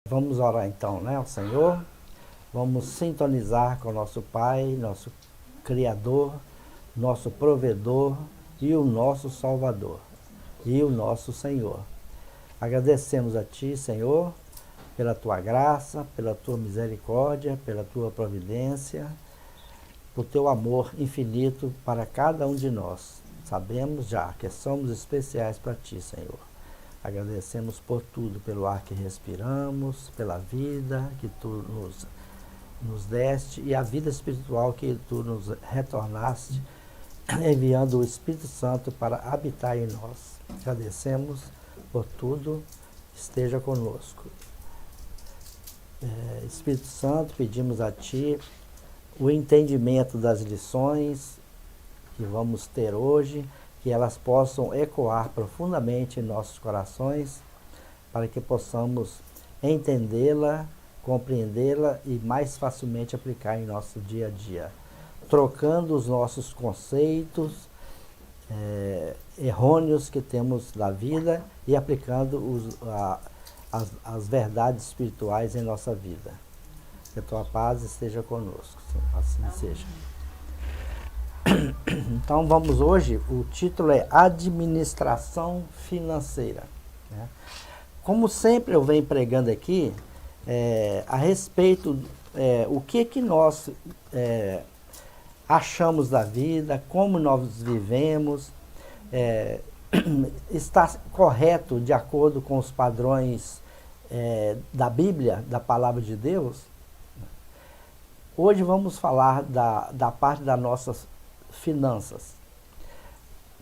Vamos orar então, né, ao Senhor. Vamos sintonizar com o nosso Pai, nosso Criador, nosso Provedor e o nosso Salvador e o nosso Senhor. Agradecemos a Ti, Senhor, pela Tua graça, pela Tua misericórdia, pela Tua providência, por Teu amor infinito para cada um de nós. Sabemos já que somos especiais para Ti, Senhor. Agradecemos por tudo, pelo ar que respiramos, pela vida que Tu nos deste e a vida espiritual que Tu nos retornaste, enviando o Espírito Santo para habitar em nós. Agradecemos por tudo, esteja conosco. Espírito Santo, pedimos a Ti o entendimento das lições que vamos ter hoje, que elas possam ecoar profundamente em nossos corações, para que possamos entendê-la, compreendê-la e mais facilmente aplicar em nosso dia a dia, trocando os nossos conceitos errôneos que temos da vida e aplicando as verdades espirituais em nossa vida. Que a Tua paz esteja conosco, assim seja. Então vamos hoje, o título é Administração Financeira. Né? Como sempre eu venho pregando aqui, a respeito o que nós achamos da vida, como nós vivemos, está correto de acordo com os padrões da Bíblia, da Palavra de Deus. Hoje vamos falar da parte das nossas finanças.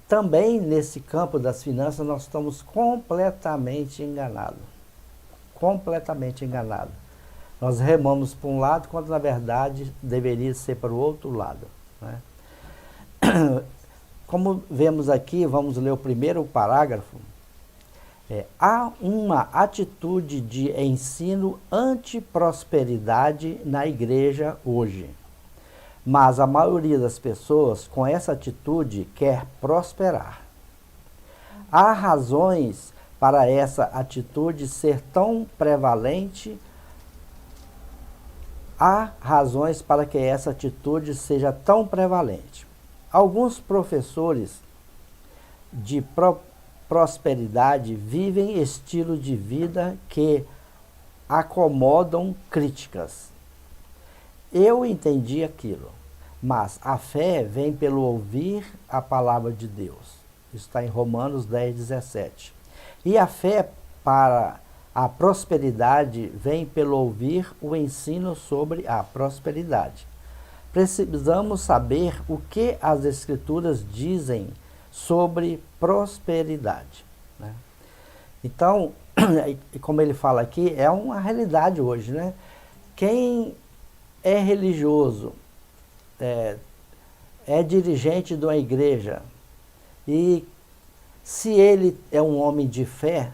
Também nesse campo das finanças nós estamos completamente enganados. Completamente enganados. Nós remamos para um lado, quando na verdade deveria ser para o outro lado. Né? Como vemos aqui, vamos ler o primeiro parágrafo. Há uma atitude de ensino anti-prosperidade na igreja hoje. Mas a maioria das pessoas com essa atitude quer prosperar. Há razões para essa atitude ser tão prevalente. Há razões para que essa atitude seja tão prevalente. Alguns professores de prosperidade vivem estilo de vida que acomodam críticas. Eu entendi aquilo, mas a fé vem pelo ouvir a palavra de Deus. Isso está em Romanos 10:17. E a fé para a prosperidade vem pelo ouvir o ensino sobre a prosperidade. Precisamos saber o que as Escrituras dizem sobre prosperidade. Né? Então, como ele fala aqui, é uma realidade hoje. Né? Quem é religioso, é dirigente de uma igreja, e se ele é um homem de fé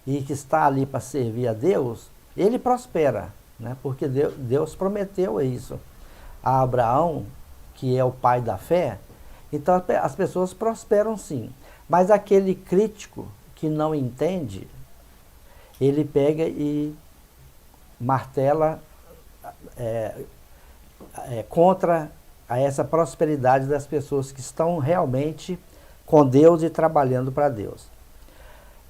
e que está ali para servir a Deus, ele prospera, né? Porque Deus prometeu isso a Abraão, que é o pai da fé. Então as pessoas prosperam sim, mas aquele crítico que não entende, ele pega e martela contra essa prosperidade das pessoas que estão realmente com Deus e trabalhando para Deus.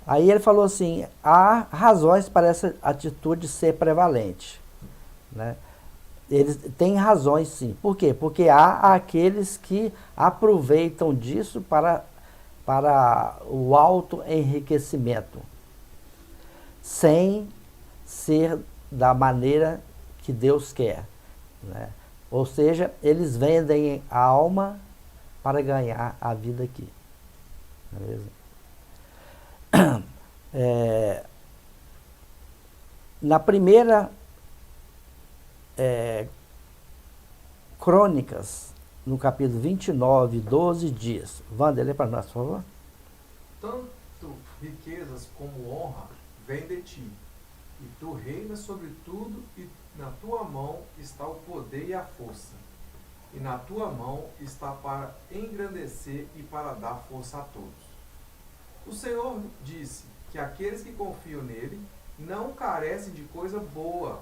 Aí ele falou assim, há razões para essa atitude ser prevalente. Né? Eles têm razões sim. Por quê? Porque há aqueles que aproveitam disso para o auto-enriquecimento, sem ser da maneira que Deus quer. Né? Ou seja, eles vendem a alma para ganhar a vida aqui. Beleza? Na primeira Crônicas, no capítulo 29, 12 dias. Wander, lê para nós, por favor. Tanto riquezas como honra vem de ti, e tu reinas sobre tudo, e na tua mão está o poder e a força, e na tua mão está para engrandecer e para dar força a todos. O Senhor disse que aqueles que confiam nele não carecem de coisa boa.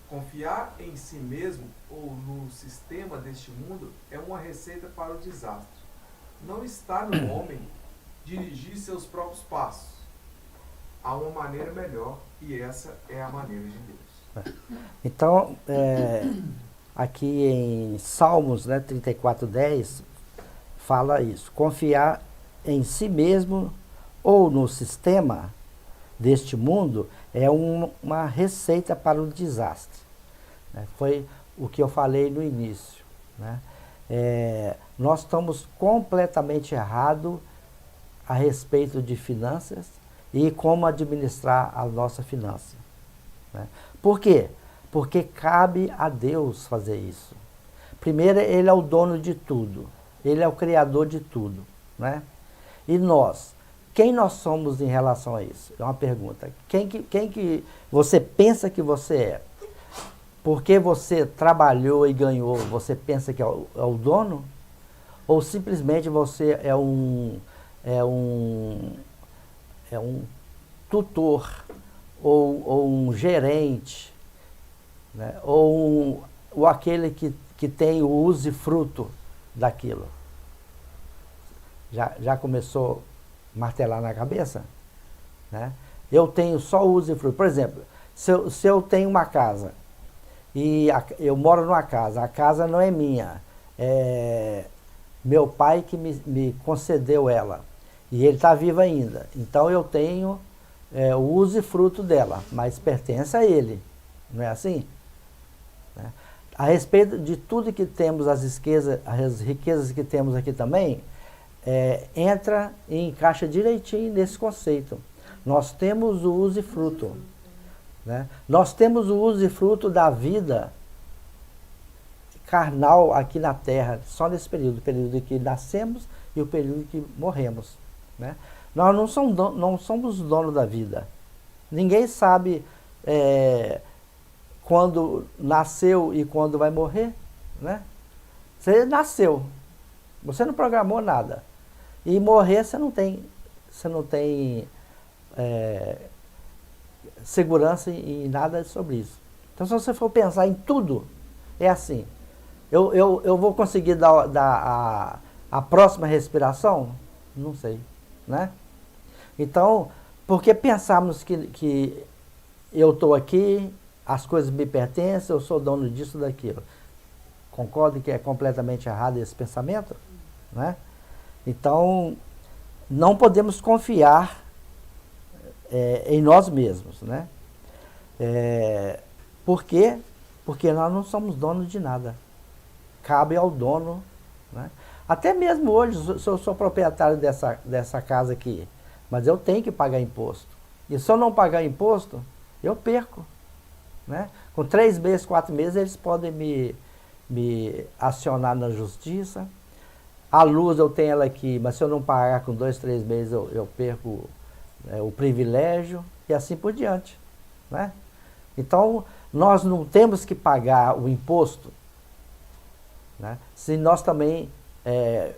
Confiar em si mesmo ou no sistema deste mundo é uma receita para o desastre. Não está no homem dirigir seus próprios passos. Há uma maneira melhor e essa é a maneira de Deus. Então, aqui em Salmos, né, 34:10, fala isso. Confiar em si mesmo ou no sistema deste mundo é uma receita para o desastre. Né? Foi o que eu falei no início. Né? Nós estamos completamente errados a respeito de finanças e como administrar a nossa finança. Né? Por quê? Porque cabe a Deus fazer isso. Primeiro, Ele é o dono de tudo. Ele é o criador de tudo. Né? E nós? Quem nós somos em relação a isso? É uma pergunta. Quem que você pensa que você é? Porque você trabalhou e ganhou, você pensa que é o dono? Ou simplesmente você é um tutor, ou um gerente, né? ou aquele que tem o usufruto daquilo? Já começou a martelar na cabeça? Né? Eu tenho só o usufruto. Por exemplo, se eu tenho uma casa, e eu moro numa casa, a casa não é minha, é meu pai que me concedeu ela, e ele está vivo ainda, então eu tenho o usufruto dela, mas pertence a ele, não é assim? Né? A respeito de tudo que temos, as riquezas que temos aqui também, entra e encaixa direitinho nesse conceito. Nós temos o usufruto. Né? Nós temos o usufruto da vida carnal aqui na Terra, só nesse período, o período em que nascemos e o período em que morremos. Né? Nós não somos donos da vida. Ninguém sabe quando nasceu e quando vai morrer. Né? Você nasceu, você não programou nada. E morrer você não tem segurança em nada sobre isso. Então, se você for pensar em tudo, é assim. Eu vou conseguir dar a próxima respiração? Não sei. Né? Então, porque pensarmos que eu estou aqui, as coisas me pertencem, eu sou dono disso, daquilo. Concordo que é completamente errado esse pensamento? Né? Então, não podemos confiar em nós mesmos. Né? Por quê? Porque nós não somos donos de nada. Cabe ao dono. Né? Até mesmo hoje, se eu sou proprietário dessa casa aqui, mas eu tenho que pagar imposto. E se eu não pagar imposto, eu perco. Né? Com 3 meses, 4 meses, eles podem me acionar na justiça. A luz eu tenho ela aqui, mas se eu não pagar com 2, 3 meses, eu perco o privilégio e assim por diante. Né? Então, nós não temos que pagar o imposto. Né? Se nós também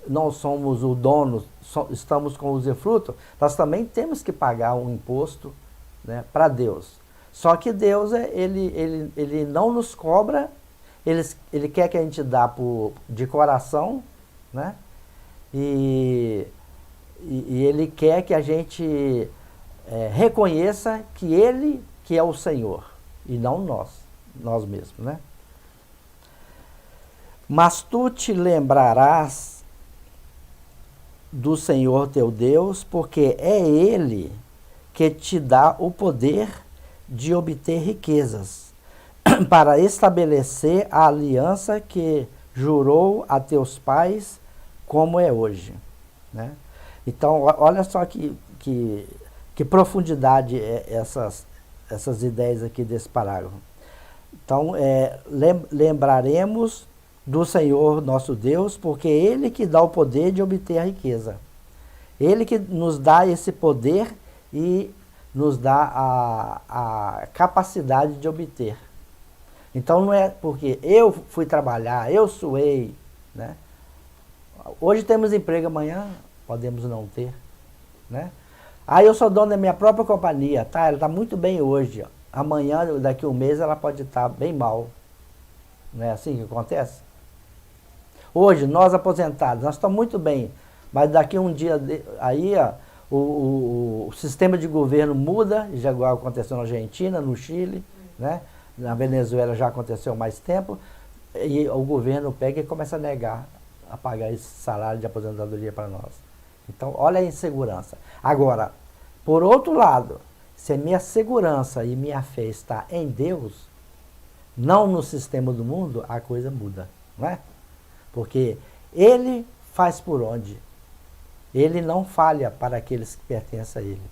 não somos o dono, estamos com o usufruto, nós também temos que pagar um imposto, né, para Deus. Só que Deus, ele não nos cobra, ele quer que a gente dá de coração, né? E ele quer que a gente reconheça que ele que é o Senhor, e não nós mesmos, né? Mas tu te lembrarás do Senhor teu Deus, porque é Ele que te dá o poder de obter riquezas, para estabelecer a aliança que jurou a teus pais, como é hoje. Né? Então, olha só que profundidade essas ideias aqui desse parágrafo. Então, lembraremos do Senhor nosso Deus, porque é Ele que dá o poder de obter a riqueza. Ele que nos dá esse poder e nos dá a capacidade de obter. Então não é porque eu fui trabalhar, eu suei. Né? Hoje temos emprego, amanhã podemos não ter. Né? Ah, eu sou dono da minha própria companhia, tá? Ela está muito bem hoje. Ó. Amanhã, daqui a um mês, ela pode estar bem mal. Não é assim que acontece? Hoje, nós aposentados, nós estamos muito bem. Mas daqui a um dia, aí ó, o sistema de governo muda, já igual aconteceu na Argentina, no Chile, né? Na Venezuela já aconteceu há mais tempo, e o governo pega e começa a negar a pagar esse salário de aposentadoria para nós. Então, olha a insegurança. Agora, por outro lado, se a minha segurança e minha fé está em Deus, não no sistema do mundo, a coisa muda, não é? Porque Ele faz por onde. Ele não falha para aqueles que pertencem a Ele.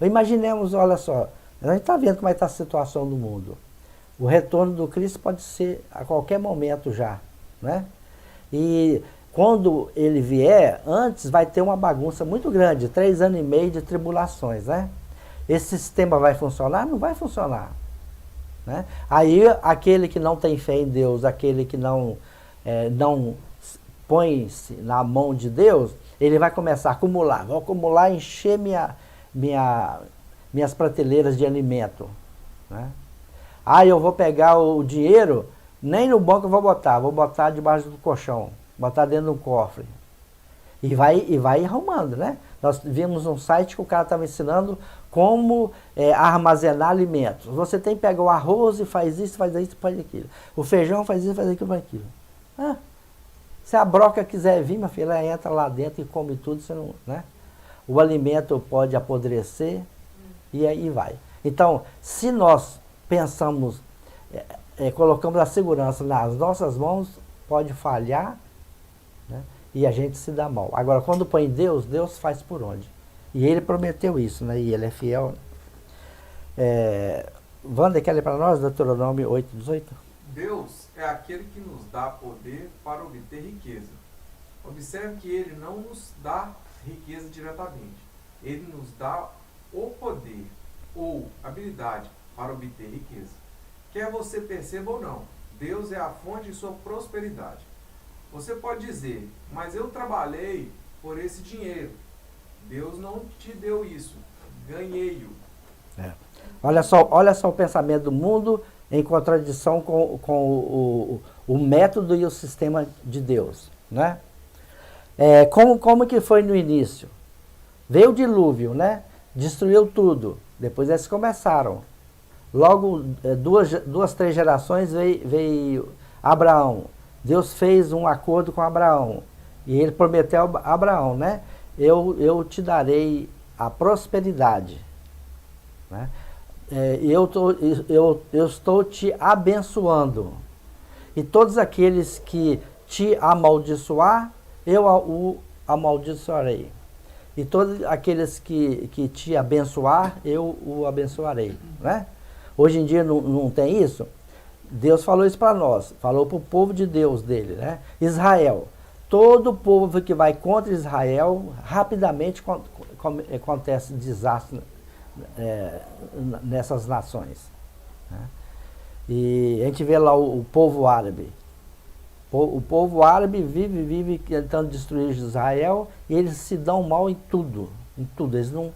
Imaginemos, olha só, a gente está vendo como é que está a situação do mundo. O retorno do Cristo pode ser a qualquer momento já, né? E quando ele vier, antes vai ter uma bagunça muito grande, 3 anos e meio de tribulações, né? Esse sistema vai funcionar? Não vai funcionar. Né? Aí aquele que não tem fé em Deus, aquele que não põe-se na mão de Deus, ele vai começar a acumular, vou acumular e encher minhas prateleiras de alimento. Né? Ah, eu vou pegar o dinheiro, nem no banco eu vou botar debaixo do colchão, botar dentro de um cofre. E vai arrumando, né? Nós vimos um site que o cara estava ensinando como armazenar alimentos. Você tem que pegar o arroz e faz isso, faz aquilo. O feijão faz isso, faz aquilo, faz aquilo. Ah, se a broca quiser vir, minha filha, ela entra lá dentro e come tudo, você não, né? O alimento pode apodrecer e aí vai. Então, se nós pensamos, colocamos a segurança nas nossas mãos, pode falhar, né? E a gente se dá mal. Agora, quando põe em Deus, Deus faz por onde. E Ele prometeu isso, né? E Ele é fiel. Wander, quer ler para nós, Deuteronômio 8:18? Deus é aquele que nos dá poder para obter riqueza. Observe que Ele não nos dá riqueza diretamente. Ele nos dá o poder ou habilidade para obter riqueza. Quer você perceba ou não, Deus é a fonte de sua prosperidade. Você pode dizer, mas eu trabalhei por esse dinheiro. Deus não te deu isso, ganhei-o. Olha só o pensamento do mundo em contradição com o método e o sistema de Deus. Né? Como que foi no início? Veio o dilúvio, né? Destruiu tudo. Depois eles começaram. Logo, 3 gerações veio Abraão. Deus fez um acordo com Abraão. E ele prometeu a Abraão, né? Eu te darei a prosperidade. Né? Eu estou te abençoando. E todos aqueles que te amaldiçoar, eu o amaldiçoarei. E todos aqueles que te abençoar, eu o abençoarei. Né? Hoje em dia não tem isso? Deus falou isso para nós, falou para o povo de Deus dele, né? Israel. Todo povo que vai contra Israel, rapidamente acontece desastre nessas nações. Né? E a gente vê lá o povo árabe. O povo árabe vive tentando destruir Israel e eles se dão mal em tudo. Eles não,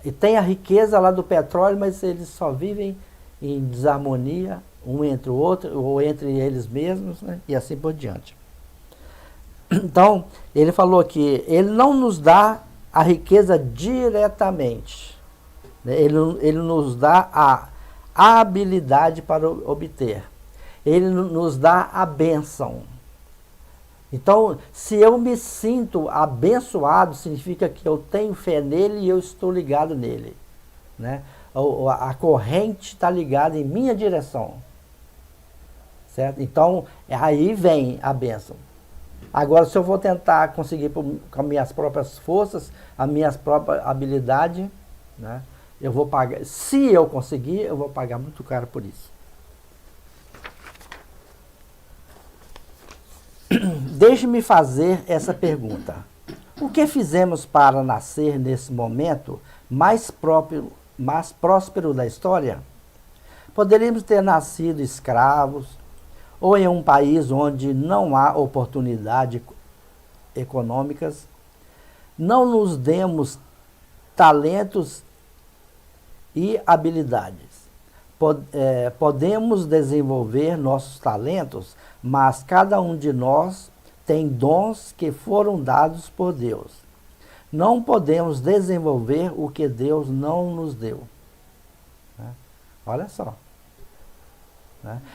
e tem a riqueza lá do petróleo, mas eles só vivem em desarmonia, um entre o outro, ou entre eles mesmos, né? E assim por diante. Então, ele falou que ele não nos dá a riqueza diretamente. Né? Ele nos dá a habilidade para obter. Ele nos dá a bênção. Então, se eu me sinto abençoado, significa que eu tenho fé nele e eu estou ligado nele. Né? A corrente está ligada em minha direção. Certo? Então, aí vem a bênção. Agora, se eu vou tentar conseguir com as minhas próprias forças, a minha própria habilidade, né, eu vou pagar. Se eu conseguir, eu vou pagar muito caro por isso. Deixe-me fazer essa pergunta. O que fizemos para nascer nesse momento mais próspero da história? Poderíamos ter nascido escravos, ou em um país onde não há oportunidades econômicas. Não nos demos talentos e habilidades. Podemos desenvolver nossos talentos, mas cada um de nós tem dons que foram dados por Deus. Não podemos desenvolver o que Deus não nos deu. Olha só.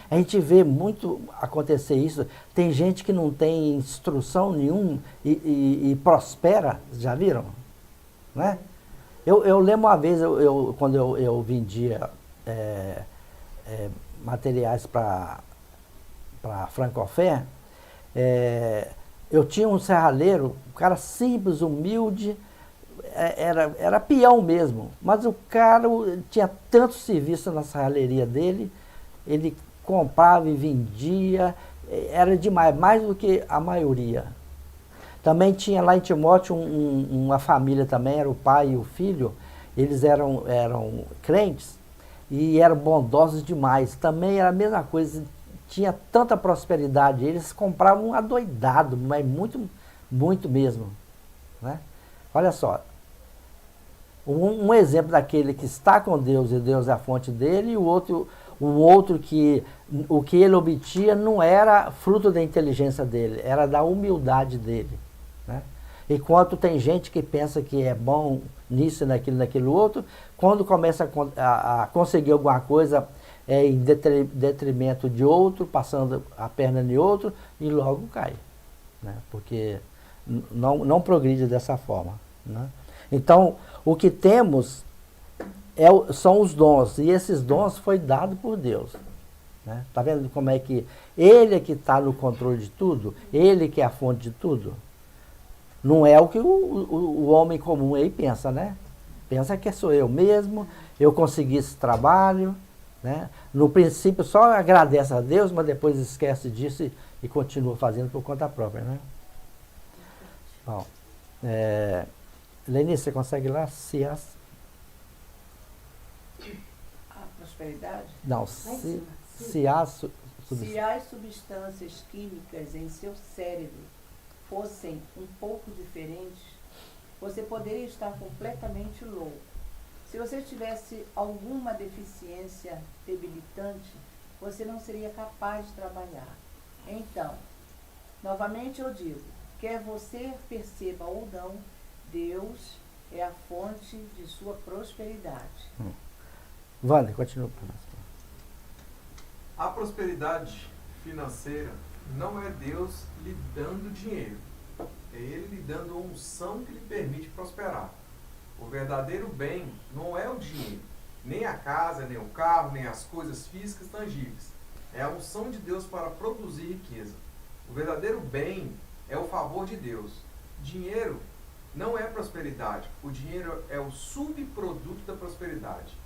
A gente vê muito acontecer isso. Tem gente que não tem instrução nenhuma e prospera. Já viram? Né? Eu lembro uma vez, quando eu vendia materiais para Francofé, eu tinha um serralheiro, um cara simples, humilde, era peão mesmo, mas o cara tinha tanto serviço na serralheria dele, ele comprava e vendia, era demais, mais do que a maioria. Também tinha lá em Timóteo uma família também, era o pai e o filho, eles eram crentes e eram bondosos demais. Também era a mesma coisa, tinha tanta prosperidade, eles compravam adoidado, mas muito, muito mesmo. Né? Olha só, um exemplo daquele que está com Deus e Deus é a fonte dele, e o outro que o que ele obtinha não era fruto da inteligência dele, era da humildade dele. Né? Enquanto tem gente que pensa que é bom nisso, naquilo outro, quando começa a conseguir alguma coisa em detrimento de outro, passando a perna de outro, e logo cai. Né? Porque não progride dessa forma. Né? Então, o que temos são os dons, e esses dons foi dado por Deus. Né? Tá vendo como é que Ele é que está no controle de tudo? Ele que é a fonte de tudo? Não é o que o homem comum aí pensa, né? Pensa que sou eu mesmo, eu consegui esse trabalho, né? No princípio só agradece a Deus, mas depois esquece disso e continua fazendo por conta própria, né? Bom, Lenice, você consegue ir lá? A prosperidade? Não, se há substâncias químicas em seu cérebro fossem um pouco diferentes, você poderia estar completamente louco. Se você tivesse alguma deficiência debilitante, você não seria capaz de trabalhar. Então, novamente eu digo, quer você perceba ou não, Deus é a fonte de sua prosperidade. Wanda, continua. A prosperidade financeira não é Deus lhe dando dinheiro, é Ele lhe dando a unção que lhe permite prosperar. O verdadeiro bem não é o dinheiro, nem a casa, nem o carro, nem as coisas físicas tangíveis. É a unção de Deus para produzir riqueza. O verdadeiro bem é o favor de Deus. Dinheiro não é prosperidade. O dinheiro é o subproduto da prosperidade.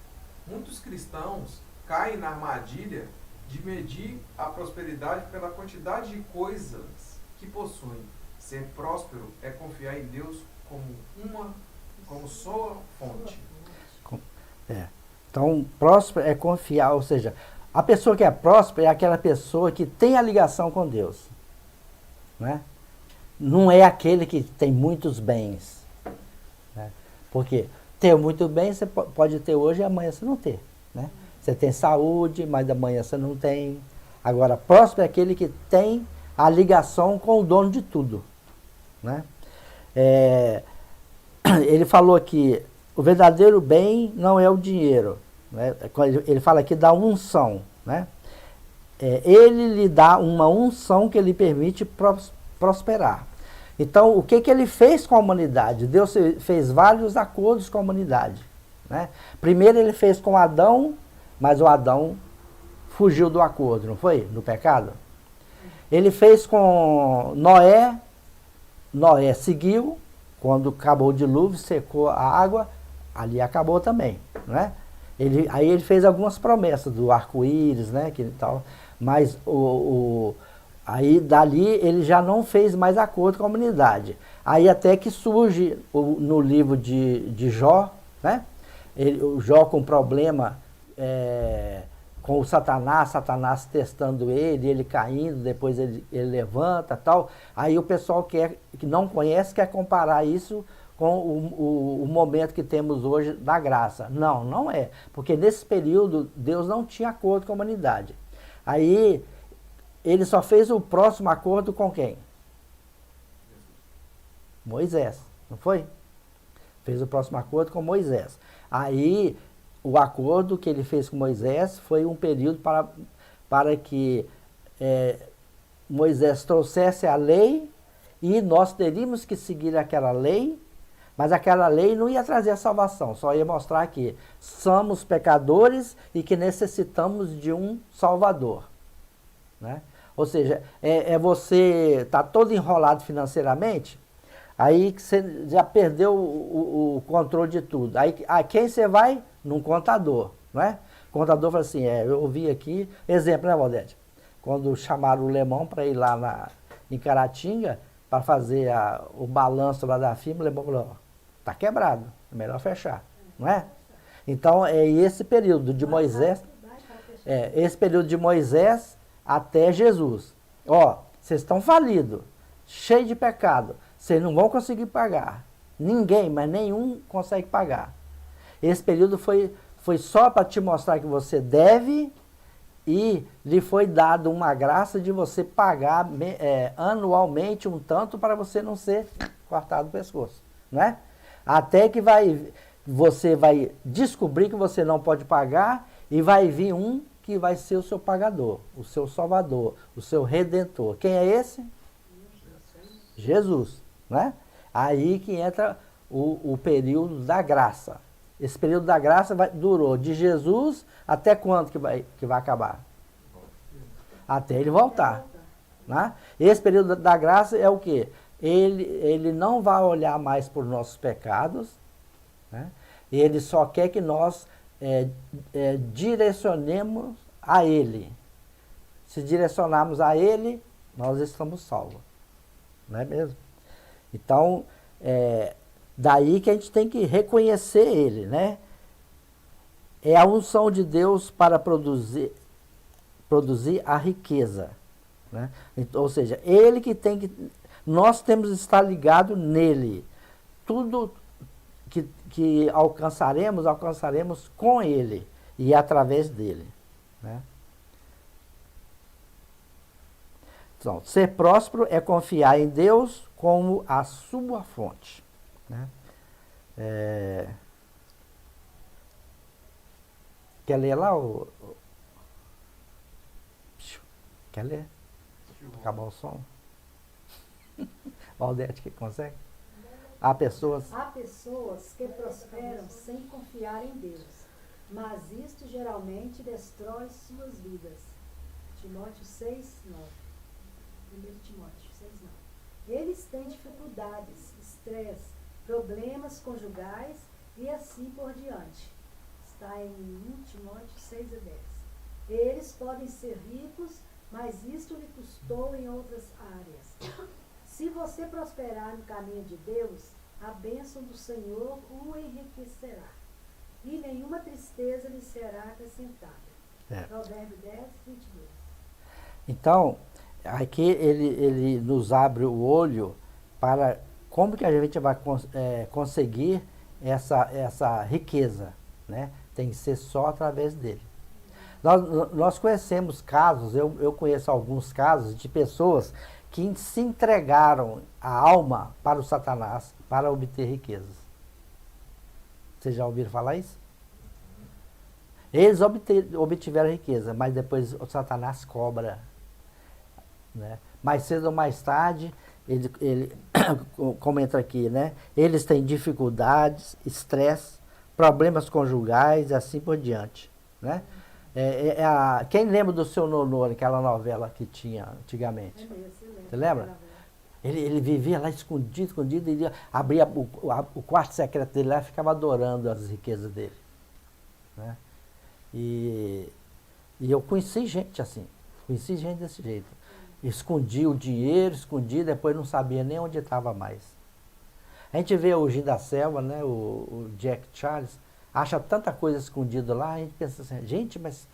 Muitos cristãos caem na armadilha de medir a prosperidade pela quantidade de coisas que possuem. Ser próspero é confiar em Deus como sua fonte. Então, próspero é confiar, ou seja, a pessoa que é próspera é aquela pessoa que tem a ligação com Deus. Né? Não é aquele que tem muitos bens. Né? Porque ter muito bem você pode ter hoje e amanhã você não ter. Né? Você tem saúde, mas amanhã você não tem. Agora, próspero é aquele que tem a ligação com o dono de tudo. Né? Ele falou aqui, o verdadeiro bem não é o dinheiro. Né? Ele fala aqui da unção. Né? Ele lhe dá uma unção que lhe permite prosperar. Então, o que ele fez com a humanidade? Deus fez vários acordos com a humanidade. Né? Primeiro ele fez com Adão, mas o Adão fugiu do acordo, não foi? No pecado. Ele fez com Noé, Noé seguiu, quando acabou o dilúvio, secou a água, ali acabou também. Né? Aí ele fez algumas promessas do arco-íris, né, que tal, mas aí dali ele já não fez mais acordo com a humanidade. Aí até que surge no livro de Jó, né? O Jó com problema com o Satanás testando ele caindo, depois ele levanta tal. Aí o pessoal que não conhece quer comparar isso com o momento que temos hoje da graça. Não, não é. Porque nesse período Deus não tinha acordo com a humanidade. Aí ele só fez o próximo acordo com quem? Moisés, não foi? Fez o próximo acordo com Moisés. Aí o acordo que ele fez com Moisés foi um período para que Moisés trouxesse a lei e nós teríamos que seguir aquela lei, mas aquela lei não ia trazer a salvação, só ia mostrar que somos pecadores e que necessitamos de um Salvador. Né? Ou seja, você está todo enrolado financeiramente, aí que você já perdeu o controle de tudo. Aí a quem você vai? Num contador. Não é? O contador fala assim, eu ouvi aqui, exemplo, né, Valdete? Quando chamaram o Lemão para ir lá em Caratinga, para fazer o balanço lá da firma, o Lemão falou, está quebrado, é melhor fechar, não é? Então, é esse período de Moisés, esse período de Moisés até Jesus. Ó, vocês estão falidos, cheios de pecado, vocês não vão conseguir pagar. Ninguém, mas nenhum consegue pagar. Esse período foi só para te mostrar que você deve e lhe foi dado uma graça de você pagar anualmente um tanto para você não ser cortado do pescoço, não é? Até que você vai descobrir que você não pode pagar e vai vir um que vai ser o seu pagador, o seu salvador, o seu redentor. Quem é esse? Jesus, né? Aí que entra o período da graça. Esse período da graça durou de Jesus até quando que vai acabar? Até ele voltar. Né? Esse período da graça é o quê? Ele não vai olhar mais por nossos pecados, né? Ele só quer que nós direcionemos a Ele. Se direcionarmos a Ele, nós estamos salvos. Não é mesmo? Então, daí que a gente tem que reconhecer Ele, né? É a unção de Deus para produzir a riqueza, né? Então, ou seja, Ele que tem que... Nós temos que estar ligados nele. Tudo que alcançaremos com Ele e através dele, né? Então, ser próspero é confiar em Deus como a sua fonte, né? Quer ler lá? Quer ler? Acabar o som? Valdete, que consegue? Há pessoas que prosperam sem confiar em Deus, mas isto geralmente destrói suas vidas. Timóteo 6, 9. 1 Timóteo 6, 9. Eles têm dificuldades, estresse, problemas conjugais e assim por diante. Está em 1 Timóteo 6 e 10. Eles podem ser ricos, mas isto lhe custou em outras áreas. Se você prosperar no caminho de Deus, a bênção do Senhor o enriquecerá, e nenhuma tristeza lhe será acrescentada. Provérbio 10, 22. Então, aqui ele nos abre o olho para como que a gente vai conseguir essa riqueza, né? Tem que ser só através dele. Nós conhecemos casos, eu conheço alguns casos de pessoas que se entregaram a alma para o Satanás para obter riquezas. Vocês já ouviram falar isso? Eles obtiveram riqueza, mas depois o Satanás cobra, né? Mais cedo ou mais tarde, ele comenta aqui, né? Eles têm dificuldades, estresse, problemas conjugais e assim por diante, né? Quem lembra do Seu Nonô, aquela novela que tinha antigamente? Você lembra? Ele vivia lá escondido, ele abria o quarto secreto dele lá e ficava adorando as riquezas dele, né? E eu conheci gente assim, desse jeito. Escondia o dinheiro, depois não sabia nem onde estava mais. A gente vê o Gin da Selva, né, o Jack Charles, acha tanta coisa escondida lá, a gente pensa assim, gente, mas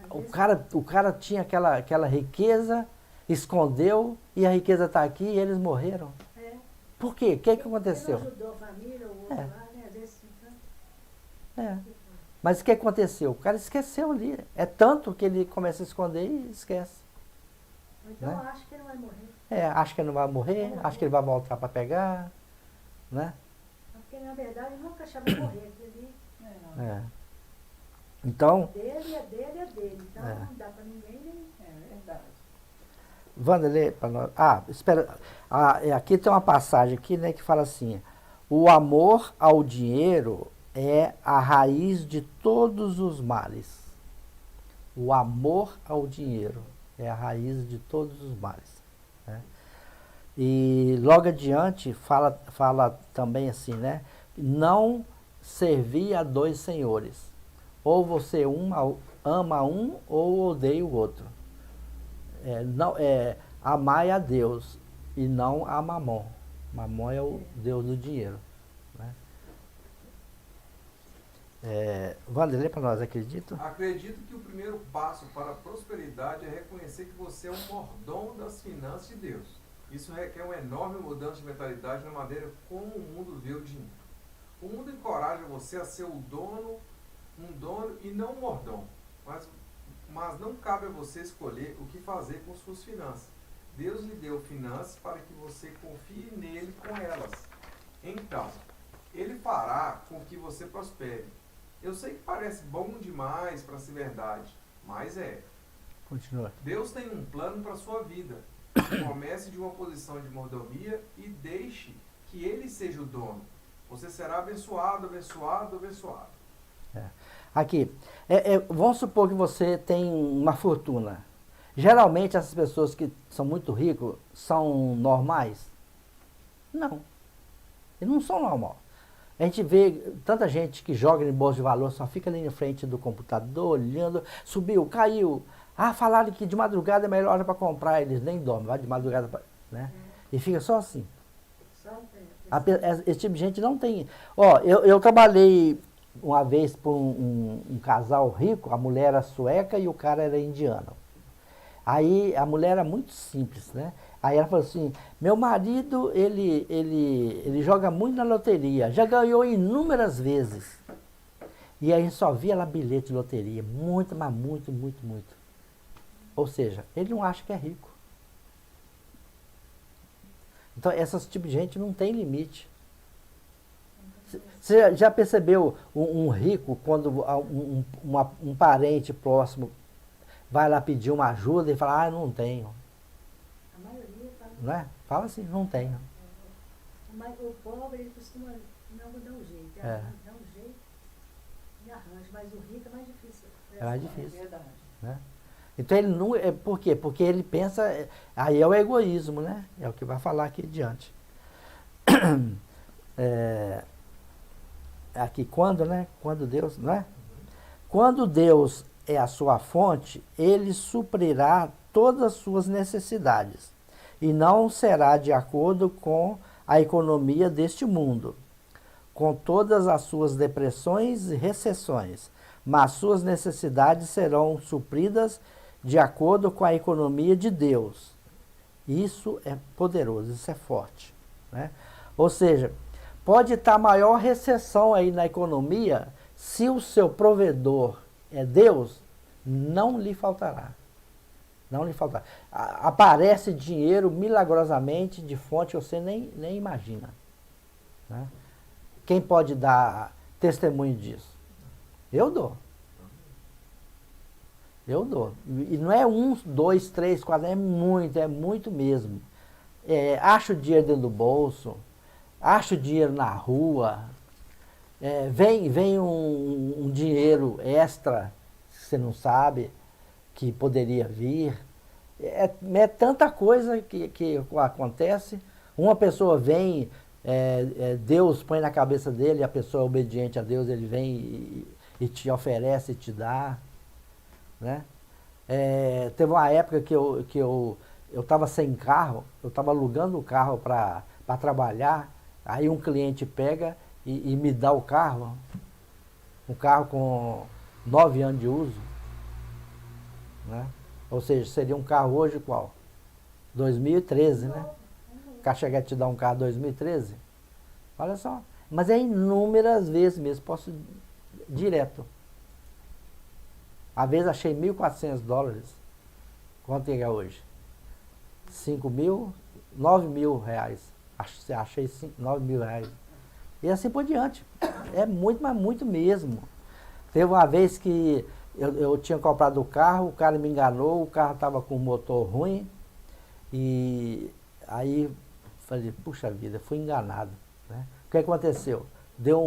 o cara tinha aquela riqueza, escondeu, e a riqueza está aqui e eles morreram. Por quê? O que Ele aconteceu? não ajudou a família, o outro É. lá, né? Às vezes fica... É. Mas o que aconteceu? O cara esqueceu ali. É tanto que ele começa a esconder e esquece. Ou então Né? acha que ele não vai morrer. Acha que ele não vai morrer, acha que ele vai voltar para pegar, né? Porque na verdade ele nunca achava morrer. Aquele É. Então, dele é dele, é dele. Então É. não dá pra ninguém nem... É verdade. Wanda, lê para nós. Espera. Aqui tem uma passagem aqui, né, que fala assim: o amor ao dinheiro é a raiz de todos os males. O amor ao dinheiro é a raiz de todos os males. Né? E logo adiante fala também assim, né? Não servir a dois senhores. Ou você ama um ou odeia o outro. Amai a Deus e não a Mamon. Mamon é o Deus do dinheiro. Né? Wander, lê para nós, acredito? Acredito que o primeiro passo para a prosperidade é reconhecer que você é um mordomo das finanças de Deus. Isso requer uma enorme mudança de mentalidade na maneira como o mundo vê o dinheiro. O mundo encoraja você a ser um dono e não um mordomo. Mas não cabe a você escolher o que fazer com suas finanças. Deus lhe deu finanças para que você confie nele com elas. Então, ele fará com que você prospere. Eu sei que parece bom demais para ser verdade, mas é. Continua. Deus tem um plano para a sua vida. Comece de uma posição de mordomia e deixe que ele seja o dono. Você será abençoado, abençoado, abençoado. Aqui, vamos supor que você tem uma fortuna. Geralmente essas pessoas que são muito ricos são normais? Não. Eles não são normais. A gente vê tanta gente que joga em bolsa de valor, só fica ali na frente do computador, olhando, subiu, caiu. Falaram que de madrugada é a melhor hora para comprar, eles nem dormem, vai de madrugada, né? E fica só assim. Esse tipo de gente não tem... Eu trabalhei uma vez por um casal rico, a mulher era sueca e o cara era indiano. Aí a mulher era muito simples, né? Aí ela falou assim, meu marido, ele joga muito na loteria, já ganhou inúmeras vezes. E aí a gente só via lá bilhete de loteria, muito, mas muito, muito, muito. Ou seja, ele não acha que é rico. Então, esse tipo de gente não tem limite. Você já percebeu um rico, quando um parente próximo vai lá pedir uma ajuda e fala, não tenho. A maioria fala. Não é? Fala assim, não tenho. Mas o pobre, ele costuma não dar um jeito. Dá um jeito e arranja. Mas o rico é mais difícil. É mais difícil. É verdade. Né? Então ele não. Por quê? Porque ele pensa. Aí é o egoísmo, né? É o que vai falar aqui adiante. Aqui, quando, né? Quando Deus, né? Quando Deus é a sua fonte, ele suprirá todas as suas necessidades e não será de acordo com a economia deste mundo, com todas as suas depressões e recessões, mas suas necessidades serão supridas de acordo com a economia de Deus. Isso é poderoso, isso é forte, né? Ou seja, pode estar maior recessão aí na economia, se o seu provedor é Deus, não lhe faltará. Não lhe faltará. Aparece dinheiro milagrosamente de fonte que você nem imagina. Né? Quem pode dar testemunho disso? Eu dou. Eu dou. E não é 1, 2, 3, 4, é muito mesmo. Acho dinheiro dentro do bolso, acho dinheiro na rua, vem um dinheiro extra, que você não sabe, que poderia vir. É tanta coisa que acontece. Uma pessoa vem, Deus põe na cabeça dele, a pessoa é obediente a Deus, ele vem e te oferece e te dá. Né? Teve uma época que eu estava sem carro, eu estava alugando o carro para trabalhar, aí um cliente pega e me dá o carro, um carro com 9 anos de uso, né? Ou seja, seria um carro hoje qual? 2013, né? cara chegar a te dar um carro 2013, olha só. Mas é inúmeras vezes mesmo, posso direto. Às vezes achei $1.400. Quanto é hoje? 5 mil, 9 mil reais. Achei 9 mil reais. E assim por diante. É muito, mas muito mesmo. Teve uma vez que eu tinha comprado o carro me enganou, o carro estava com o motor ruim. E aí falei, puxa vida, fui enganado. Né? O que aconteceu? Deu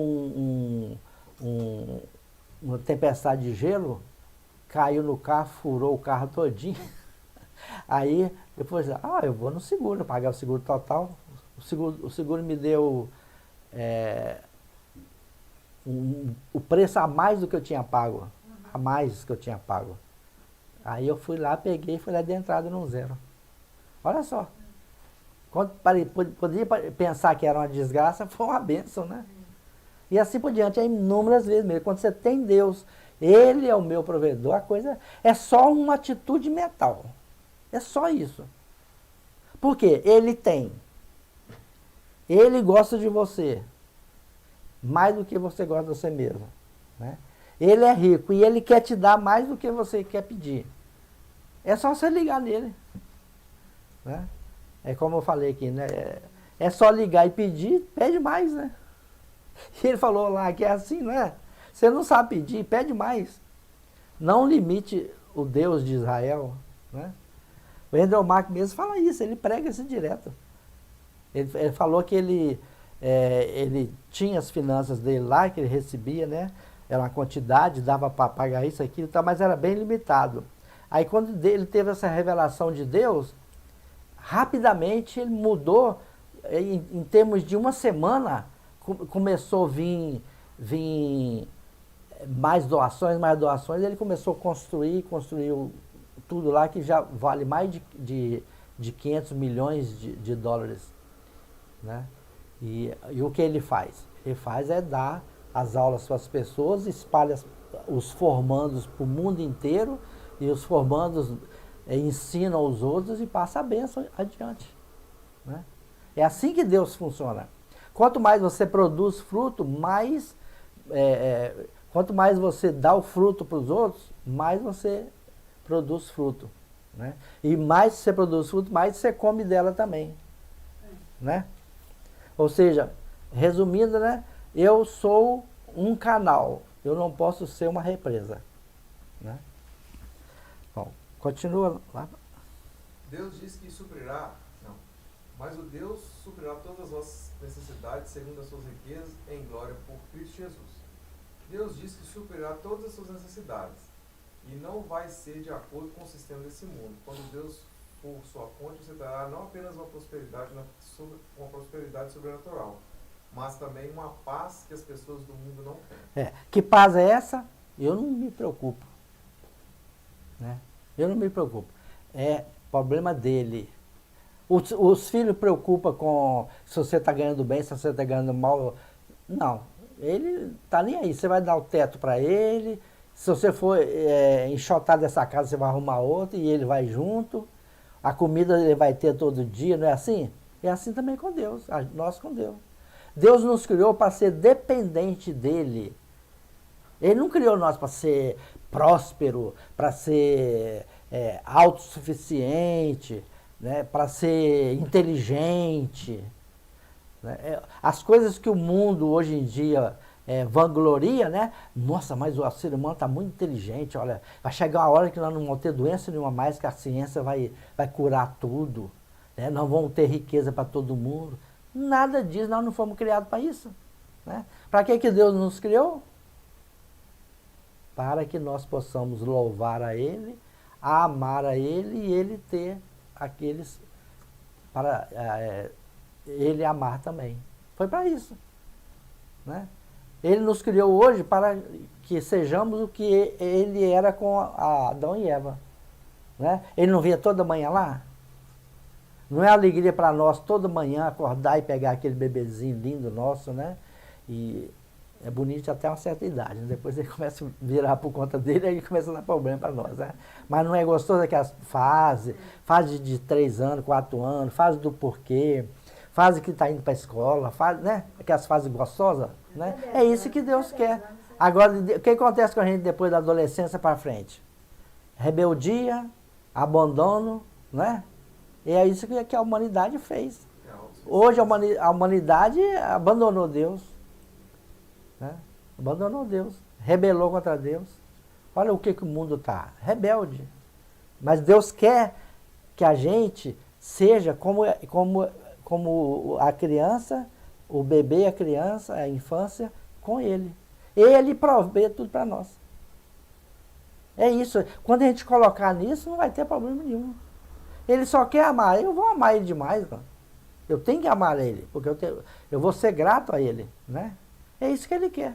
uma tempestade de gelo, caiu no carro, furou o carro todinho. Aí, depois, eu vou no seguro, pagar o seguro total. O seguro me deu o preço a mais do que eu tinha pago. A mais que eu tinha pago. Aí eu fui lá, peguei e fui lá de entrada no zero. Olha só. Quando poderia pensar que era uma desgraça, foi uma bênção, né? E assim por diante, é inúmeras vezes mesmo. Quando você tem Deus, Ele é o meu provedor, a coisa é só uma atitude mental. É só isso. Por quê? Ele tem. Ele gosta de você. Mais do que você gosta de você mesmo. Né? Ele é rico e ele quer te dar mais do que você quer pedir. É só você ligar nele. Né? É como eu falei aqui, né? É só ligar e pedir, pede mais, né? E ele falou lá que é assim, não é? Você não sabe pedir, pede mais. Não limite o Deus de Israel, né? O Andrew Mark mesmo fala isso, ele prega isso direto. Ele falou que ele tinha as finanças dele lá, que ele recebia, né? Era uma quantidade, dava para pagar isso, aquilo, mas era bem limitado. Aí quando ele teve essa revelação de Deus, rapidamente ele mudou, em termos de uma semana, começou a vir mais doações, ele começou a construiu tudo lá que já vale mais de 500 milhões de dólares. Né? E o que ele faz? Ele faz é dar as aulas para as pessoas, espalha os formandos para o mundo inteiro, e os formandos ensinam aos outros e passa a bênção adiante. Né? É assim que Deus funciona. Quanto mais você produz fruto, quanto mais você dá o fruto para os outros, mais você produz fruto. Né? E mais você produz fruto, mais você come dela também. Né? Ou seja, resumindo, né? Eu sou um canal, eu não posso ser uma represa. Né? Bom, continua lá. Deus diz que suprirá, mas o Deus suprirá todas as vossas necessidades segundo as suas riquezas em glória por Cristo Jesus. Deus diz que suprirá todas as suas necessidades e não vai ser de acordo com o sistema desse mundo. Quando Deus for sua fonte, você dará não apenas uma prosperidade sobrenatural, mas também uma paz que as pessoas do mundo não têm. Que paz é essa? Eu não me preocupo. Né? Eu não me preocupo. É problema dele. Os filhos preocupam com se você está ganhando bem, se você está ganhando mal. Não. Ele está nem aí. Você vai dar o teto para ele. Se você for enxotar dessa casa, você vai arrumar outra e ele vai junto. A comida ele vai ter todo dia, não é assim? É assim também com Deus. Nós com Deus. Deus nos criou para ser dependente dele. Ele não criou nós para ser próspero, para ser autossuficiente, né, para ser inteligente. Né? As coisas que o mundo hoje em dia vangloria, né? Nossa, mas o ser humano está muito inteligente, olha, vai chegar uma hora que nós não vamos ter doença nenhuma mais, que a ciência vai curar tudo, né? Nós vamos ter riqueza para todo mundo. Nada disso, nós não fomos criados para isso. Né? Para que Deus nos criou? Para que nós possamos louvar a Ele, amar a Ele e Ele ter aqueles para Ele amar também. Foi para isso. Né? Ele nos criou hoje para que sejamos o que Ele era com Adão e Eva. Né? Ele não vinha toda manhã lá? Não é alegria para nós toda manhã acordar e pegar aquele bebezinho lindo nosso, né? E é bonito até uma certa idade, né? Depois ele começa a virar por conta dele, aí começa a dar problema para nós, né? Mas não é gostoso aquela fase de 3 anos, 4 anos, fase do porquê, fase que está indo para a escola, fase, né? Aquelas fases gostosas, né? É isso que Deus quer. Agora, o que acontece com a gente depois da adolescência para frente? Rebeldia, abandono, né? E é isso que a humanidade fez. Hoje a humanidade abandonou Deus, né? Abandonou Deus, rebelou contra Deus. Olha o que o mundo está, rebelde. Mas Deus quer que a gente seja como a criança, o bebê, a criança, a infância, com Ele. Ele provê tudo para nós. É isso. Quando a gente colocar nisso, não vai ter problema nenhum. Ele só quer amar. Eu vou amar Ele demais, mano. Eu tenho que amar Ele, porque eu vou ser grato a Ele, né? É isso que Ele quer.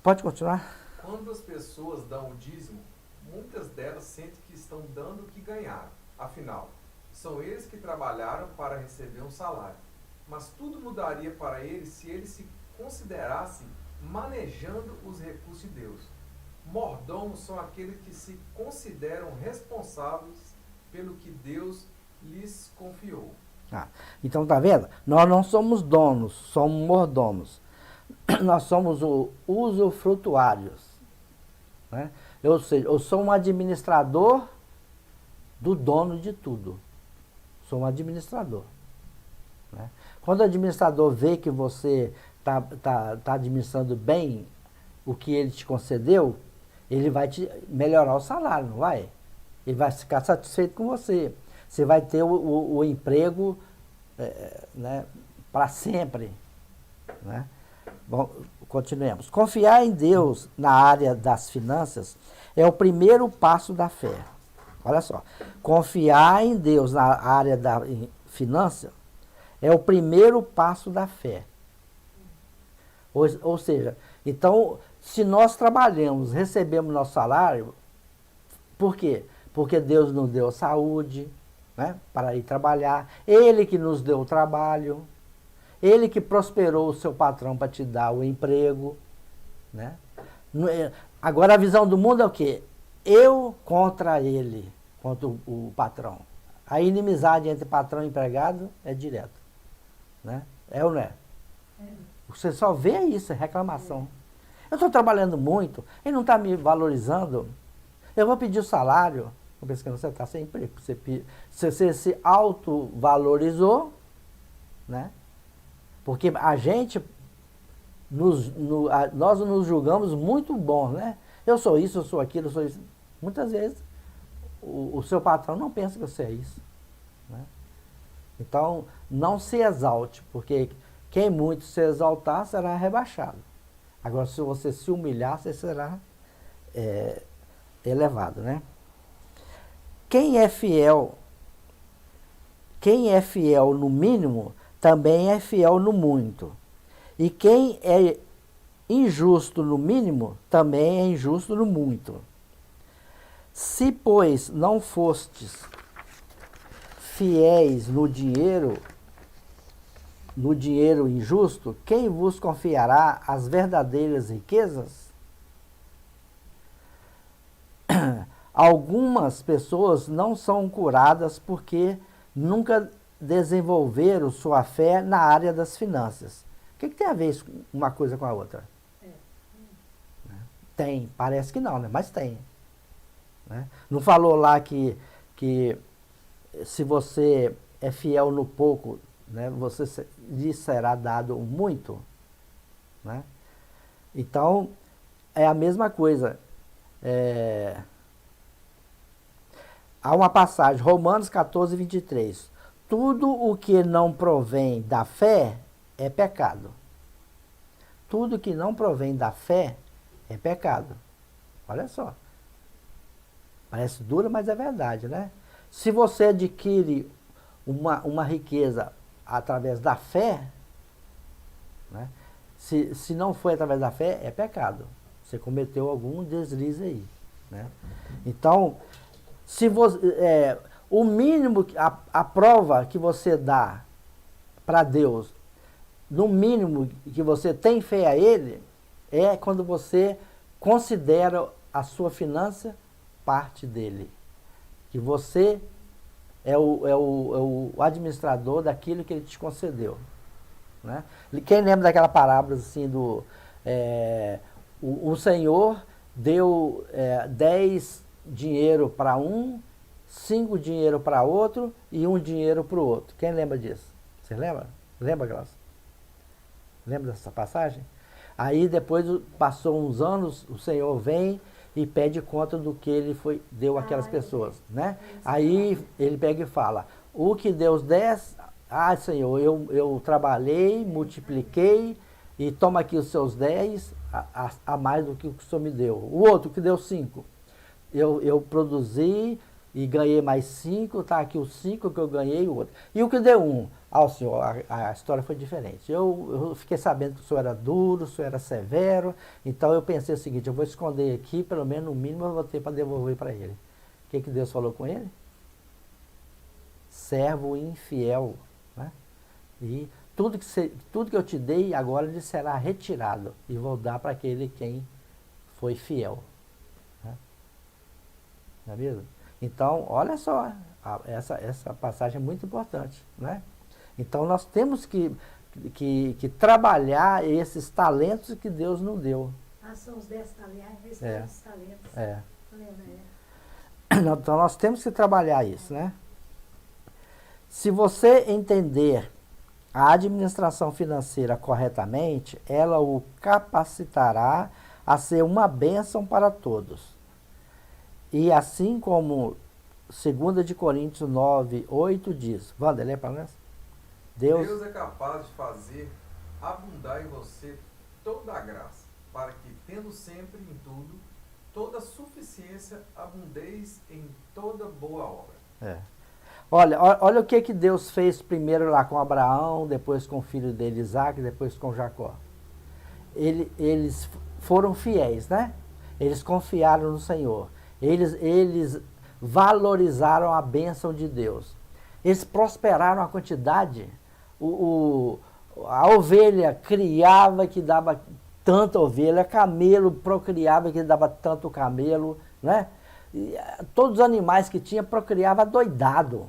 Pode continuar? Quando as pessoas dão o dízimo, muitas delas sentem que estão dando o que ganharam. Afinal, são eles que trabalharam para receber um salário. Mas tudo mudaria para eles se eles se considerassem manejando os recursos de Deus. Mordomos são aqueles que se consideram responsáveis pelo que Deus lhes confiou. Então tá vendo? Nós não somos donos, somos mordomos. Nós somos usufrutuários, né? Eu sou um administrador do dono de tudo. Sou um administrador, né? Quando o administrador vê que você tá administrando bem o que ele te concedeu, ele vai te melhorar o salário, não vai? Ele vai ficar satisfeito com você. Você vai ter o emprego né, para sempre, né? Bom, continuemos. Confiar em Deus na área das finanças é o primeiro passo da fé. Olha só. Confiar em Deus na área da finança é o primeiro passo da fé. Ou seja, então, se nós trabalhamos, recebemos nosso salário, por quê? Porque Deus nos deu saúde, né, para ir trabalhar. Ele que nos deu o trabalho. Ele que prosperou o seu patrão para te dar o emprego, né? Agora a visão do mundo é o quê? Eu contra ele, contra o patrão. A inimizade entre patrão e empregado é direto, né? É ou não é? Você só vê isso, é reclamação. Eu estou trabalhando muito, ele não está me valorizando. Eu vou pedir o salário. Eu penso que você está sem emprego. Você se autovalorizou, né? Porque a gente, nós nos julgamos muito bons, né? Eu sou isso, eu sou aquilo, eu sou isso. Muitas vezes, o seu patrão não pensa que você é isso, né? Então, não se exalte, porque quem muito se exaltar será rebaixado. Agora, se você se humilhar, você será elevado, né? Quem é fiel no mínimo, também é fiel no muito. E quem é injusto no mínimo, também é injusto no muito. Se, pois, não fostes fiéis no dinheiro injusto, quem vos confiará as verdadeiras riquezas? Algumas pessoas não são curadas porque nunca desenvolveram sua fé na área das finanças. O que tem a ver isso, uma coisa com a outra? Tem, parece que não, né? Mas tem, né? Não falou lá que se você é fiel no pouco, né, lhe será dado muito, né? Então, é a mesma coisa. Há uma passagem, Romanos 14, 23. Tudo o que não provém da fé é pecado. Tudo que não provém da fé é pecado. Olha só. Parece duro, mas é verdade, né? Se você adquire uma riqueza através da fé, né? Se não foi através da fé, é pecado. Você cometeu algum deslize aí, né? Então, se você, o mínimo, a prova que você dá para Deus, no mínimo que você tem fé a Ele, é quando você considera a sua finança parte dele. Que você o administrador daquilo que ele te concedeu. Né? Quem lembra daquela parábola assim o Senhor deu 10 dinheiro para um, 5 dinheiro para outro e 1 dinheiro para o outro. Quem lembra disso? Você lembra? Lembra, Glaucio? Lembra dessa passagem? Aí depois, passou uns anos, o Senhor vem e pede conta do que ele deu àquelas pessoas. Né? Aí ele pega e fala, o que Deus der, Senhor, eu trabalhei, multipliquei e toma aqui os seus 10 a mais do que o Senhor me deu. O outro que deu 5, eu produzi e ganhei mais 5, tá aqui os 5 que eu ganhei, o outro. E o que deu 1? Senhor, a história foi diferente. Eu fiquei sabendo que o senhor era duro, o senhor era severo, então eu pensei o seguinte, eu vou esconder aqui, pelo menos no mínimo eu vou ter para devolver para ele. O que Deus falou com ele? Servo infiel. Né? E tudo que eu te dei agora lhe será retirado e vou dar para aquele quem foi fiel. Né? Não é mesmo? Então, olha só, essa passagem é muito importante. Né? Então, nós temos que trabalhar esses talentos que Deus nos deu. São os 10 talentos, esses talentos. Então, nós temos que trabalhar isso, né? Se você entender a administração financeira corretamente, ela o capacitará a ser uma bênção para todos. E assim como 2 de Coríntios 9, 8 diz, Wander, lê para nós. Deus é capaz de fazer abundar em você toda a graça, para que, tendo sempre em tudo, toda suficiência, abundeis em toda boa obra. Olha o que Deus fez primeiro lá com Abraão, depois com o filho dele Isaac, depois com Jacó. Eles foram fiéis, né? Eles confiaram no Senhor. Eles valorizaram a bênção de Deus. Eles prosperaram a quantidade. A ovelha criava que dava tanta ovelha, camelo procriava que dava tanto camelo, né? E, todos os animais que tinha procriava adoidado.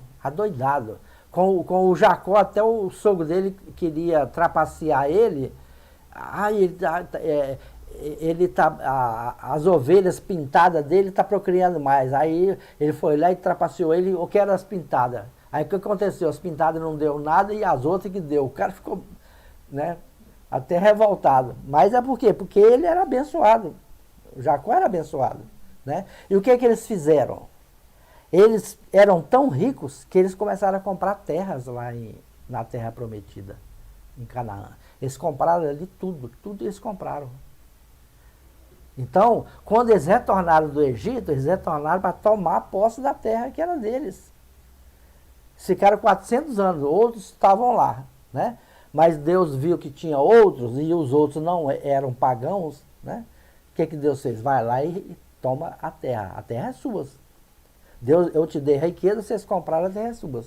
Com o Jacó, até o sogro dele queria trapacear ele. As ovelhas pintadas dele tá procriando mais. Aí ele foi lá e trapaceou ele, eu quero as pintadas. Aí o que aconteceu? As pintadas não deu nada e as outras que deu. O cara ficou, né, até revoltado. Mas é por quê? Porque ele era abençoado. O Jacó era abençoado. Né? E o que eles fizeram? Eles eram tão ricos que eles começaram a comprar terras lá na terra prometida, em Canaã. Eles compraram ali tudo eles compraram. Então, quando eles retornaram do Egito, eles retornaram para tomar posse da terra que era deles. Ficaram 400 anos, outros estavam lá, né? Mas Deus viu que tinha outros, e os outros não eram pagãos, né? O que Deus fez? Vai lá e toma a terra é sua. Deus, eu te dei riqueza, vocês compraram, a terra é sua.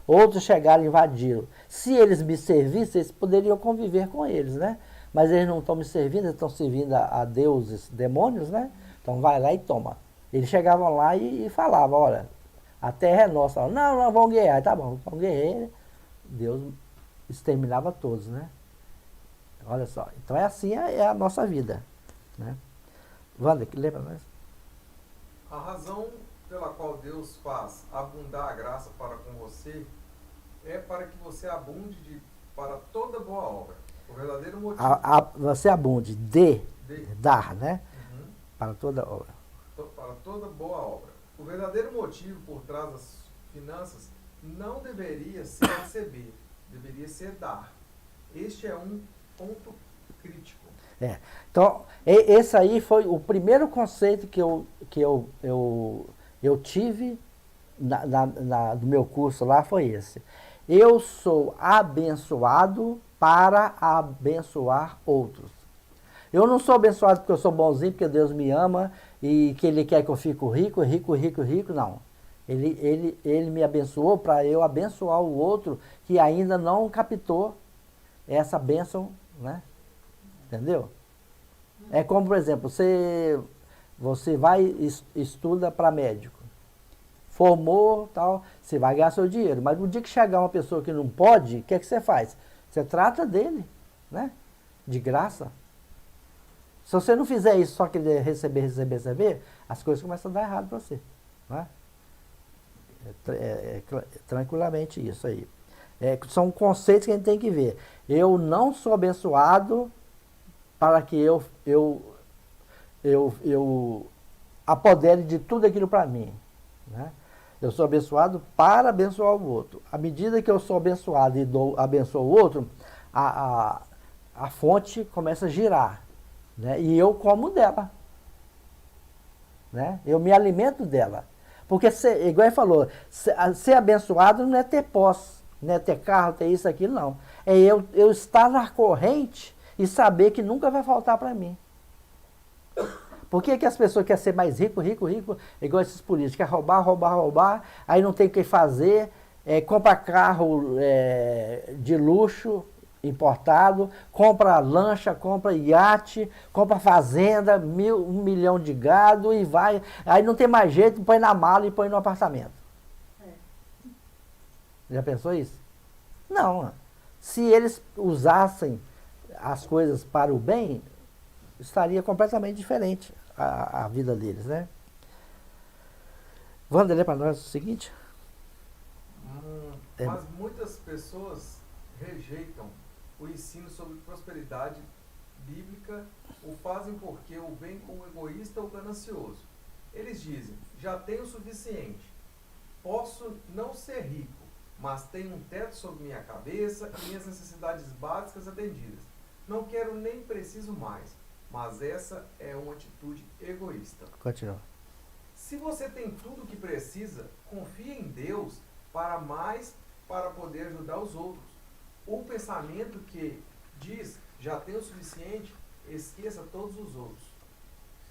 Outros chegaram e invadiram. Se eles me servissem, eles poderiam conviver com eles, né? Mas eles não estão me servindo, eles estão servindo a deuses, demônios, né? Então vai lá e toma. Eles chegavam lá e falavam, olha, a terra é nossa. Não, vão guerrear. Tá bom, vão guerrear. Deus exterminava todos, né? Olha só. Então é assim a nossa vida, né? Wander, lembra mais? A razão pela qual Deus faz abundar a graça para com você é para que você abunde para toda boa obra. O verdadeiro motivo... Você abunde dar, né? Uhum. Para toda obra. Para toda boa obra. O verdadeiro motivo por trás das finanças não deveria ser receber, deveria ser dar. Este é um ponto crítico. Então, esse aí foi o primeiro conceito que eu tive do meu curso lá, foi esse. Eu sou abençoado para abençoar outros. Eu não sou abençoado porque eu sou bonzinho, porque Deus me ama e que Ele quer que eu fique rico, não. Ele me abençoou para eu abençoar o outro que ainda não captou essa bênção, né? Entendeu? É como, por exemplo, você vai e estuda para médico. formou, tal, você vai ganhar seu dinheiro. Mas no dia que chegar uma pessoa que não pode, o que é que você faz? Você trata dele, né? De graça. Se você não fizer isso, só querer receber, as coisas começam a dar errado para você. Né? Tranquilamente isso aí. São conceitos que a gente tem que ver. Eu não sou abençoado para que eu apodere de tudo aquilo para mim. Né? Eu sou abençoado para abençoar o outro. À medida que eu sou abençoado e abençoo o outro, a fonte começa a girar. Né? E eu como dela. Né? Eu me alimento dela. Porque, igual ele falou, ser abençoado não é ter posse, não é ter carro, ter isso, aquilo, não. É eu estar na corrente e saber que nunca vai faltar para mim. Por que as pessoas querem ser mais rico, igual esses políticos, querem roubar, aí não tem o que fazer, compra carro de luxo importado, compra lancha, compra iate, compra fazenda, 1 milhão de gado e vai. Aí não tem mais jeito, põe na mala e põe no apartamento. Já pensou isso? Não. Se eles usassem as coisas para o bem, estaria completamente diferente a vida deles, né? Vamos ler para nós o seguinte? Mas muitas pessoas rejeitam o ensino sobre prosperidade bíblica, o fazem porque o veem como egoísta ou ganancioso. Eles dizem, já tenho o suficiente, posso não ser rico, mas tenho um teto sobre minha cabeça e minhas necessidades básicas atendidas. Não quero nem preciso mais, mas essa é uma atitude egoísta. Continua. Se você tem tudo o que precisa, confie em Deus para poder ajudar os outros. O pensamento que diz, já tenho o suficiente, esqueça todos os outros.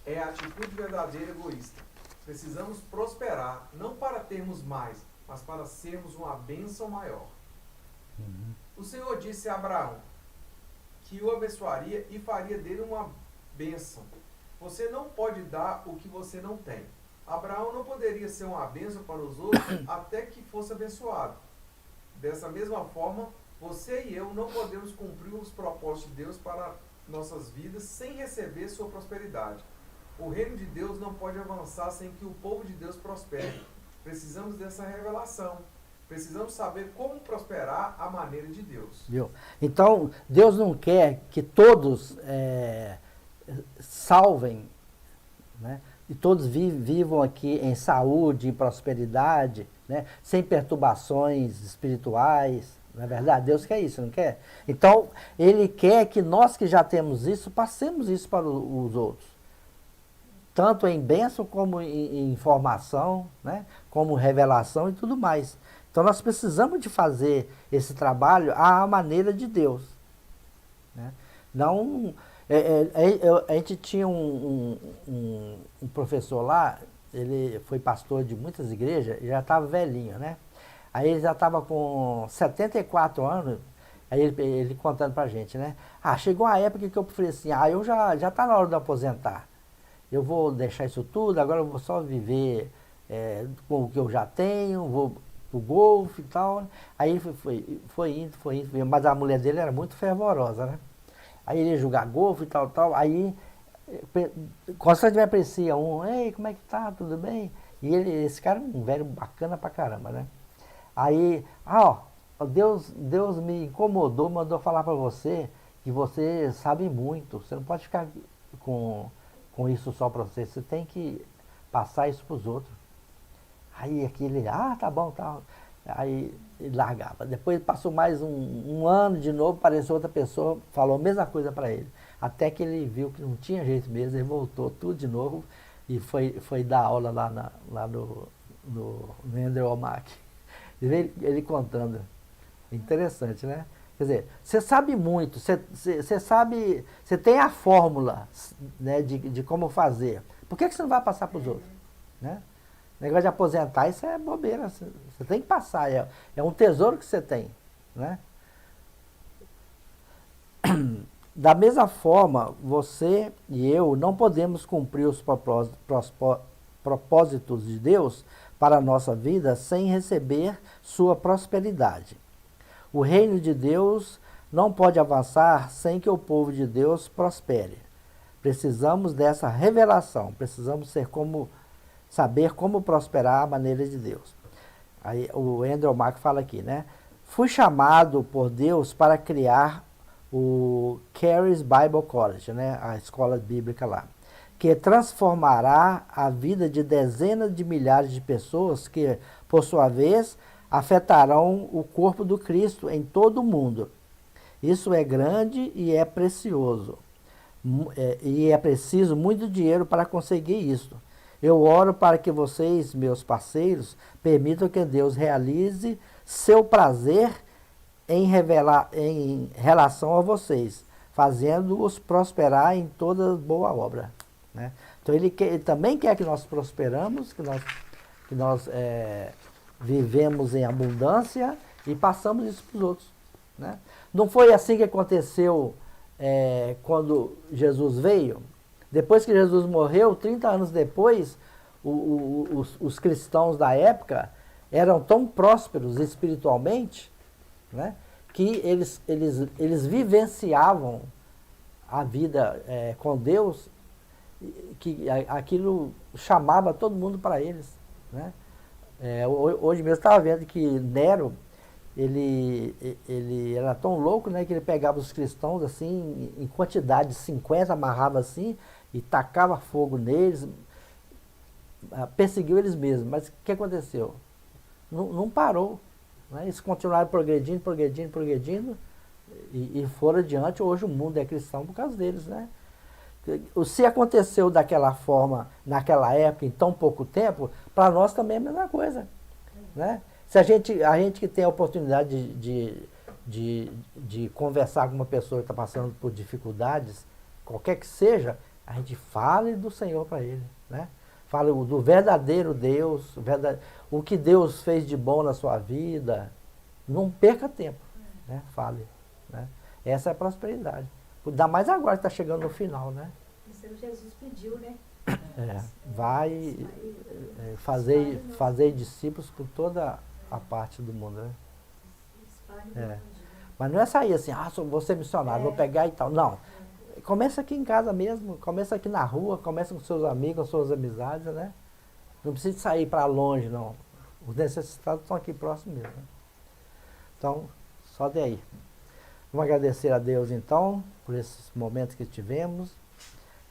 É a atitude verdadeira egoísta. Precisamos prosperar, não para termos mais, mas para sermos uma bênção maior. O Senhor disse a Abraão que o abençoaria e faria dele uma bênção. Você não pode dar o que você não tem. Abraão não poderia ser uma bênção para os outros até que fosse abençoado. Dessa mesma forma, você e eu não podemos cumprir os propósitos de Deus para nossas vidas sem receber sua prosperidade. O reino de Deus não pode avançar sem que o povo de Deus prospere. Precisamos dessa revelação. Precisamos saber como prosperar à maneira de Deus. Viu? Então, Deus não quer que todos salvem, né? E todos vivam aqui em saúde, em prosperidade, né? Sem perturbações espirituais. Não é verdade? Deus quer isso, não quer? Então, Ele quer que nós que já temos isso, passemos isso para os outros. Tanto em bênção, como em informação, né? Como revelação e tudo mais. Então, nós precisamos de fazer esse trabalho à maneira de Deus. Né? Não, a gente tinha um professor lá, ele foi pastor de muitas igrejas, já estava velhinho, né? Aí ele já estava com 74 anos, aí ele contando pra gente, né? Chegou a época que eu falei assim, eu já tá na hora de aposentar. Eu vou deixar isso tudo, agora eu vou só viver com o que eu já tenho, vou pro golfe e tal. Aí ele foi indo, mas a mulher dele era muito fervorosa, né? Aí ele ia jogar golfe e tal. Aí, constantemente aparecia ei, como é que tá? Tudo bem? E esse cara é um velho bacana pra caramba, né? Aí, Deus me incomodou, mandou falar pra você que você sabe muito. Você não pode ficar com isso só pra você. Você tem que passar isso pros outros. Aí aquele, tá bom, tá. Aí ele largava. Depois passou mais um ano de novo, apareceu outra pessoa, falou a mesma coisa para ele. Até que ele viu que não tinha jeito mesmo, ele voltou tudo de novo e foi dar aula lá no Andrew Womack. Ele contando. Interessante, né? Quer dizer, você sabe muito, você sabe, você tem a fórmula, né, de como fazer. Por que você não vai passar para os outros? Né? O negócio de aposentar, isso é bobeira. Você tem que passar. É um tesouro que você tem. Né? Da mesma forma, você e eu não podemos cumprir os propósitos de Deus para a nossa vida sem receber sua prosperidade. O reino de Deus não pode avançar sem que o povo de Deus prospere. Precisamos dessa revelação, precisamos saber como prosperar a maneira de Deus. Aí o Andrew Mark fala aqui, né? Fui chamado por Deus para criar o Caris Bible College, né? A escola bíblica lá, que transformará a vida de dezenas de milhares de pessoas que, por sua vez, afetarão o corpo do Cristo em todo o mundo. Isso é grande e é precioso. E é preciso muito dinheiro para conseguir isso. Eu oro para que vocês, meus parceiros, permitam que Deus realize seu prazer em relação a vocês, fazendo-os prosperar em toda boa obra. Né? Então ele também quer que nós prosperamos, que nós vivemos em abundância e passamos isso para os outros. Né? Não foi assim que aconteceu quando Jesus veio? Depois que Jesus morreu, 30 anos depois, os cristãos da época eram tão prósperos espiritualmente, né, que eles vivenciavam a vida com Deus, que aquilo chamava todo mundo para eles. Né? Hoje mesmo eu estava vendo que Nero, ele era tão louco, né, que ele pegava os cristãos assim, em quantidade de 50, amarrava assim, e tacava fogo neles, perseguiu eles mesmos. Mas o que aconteceu? Não parou. Né? Eles continuaram progredindo, e foram adiante. Hoje o mundo é cristão por causa deles. Né? Se aconteceu daquela forma, naquela época, em tão pouco tempo, para nós também é a mesma coisa. Né? Se a gente que tem a oportunidade de conversar com uma pessoa que está passando por dificuldades, qualquer que seja, a gente fale do Senhor para ele. Né? Fale do verdadeiro Deus, o que Deus fez de bom na sua vida. Não perca tempo. Né? Fale. Né? Essa é a prosperidade. Ainda mais agora que está chegando no final. Né? Isso Jesus pediu, né? Vai fazer discípulos por toda a parte do mundo. Né? Mas não é sair assim, vou ser missionário, vou pegar e tal. Não. Começa aqui em casa mesmo, começa aqui na rua, começa com seus amigos, com suas amizades, né? Não precisa sair para longe, não. Os necessitados estão aqui próximos mesmo. Né? Então, só daí. Vamos agradecer a Deus, então, por esses momentos que tivemos.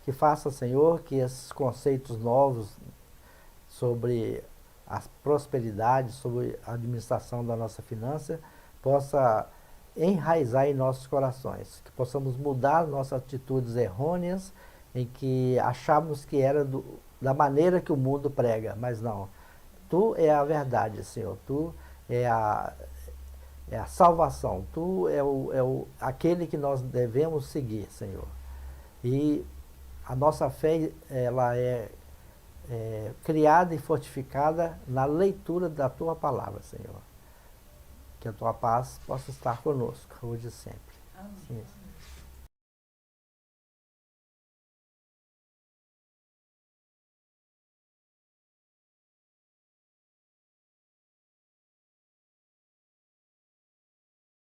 Que faça, Senhor, que esses conceitos novos sobre a prosperidade, sobre a administração da nossa finança, possa enraizar em nossos corações, que possamos mudar nossas atitudes errôneas em que achávamos que era da maneira que o mundo prega, mas não. Tu é a verdade, Senhor, Tu é a salvação, Tu é aquele que nós devemos seguir, Senhor. E a nossa fé, ela é criada e fortificada na leitura da Tua palavra, Senhor. Que a Tua paz possa estar conosco, hoje e sempre. Amém. Sim.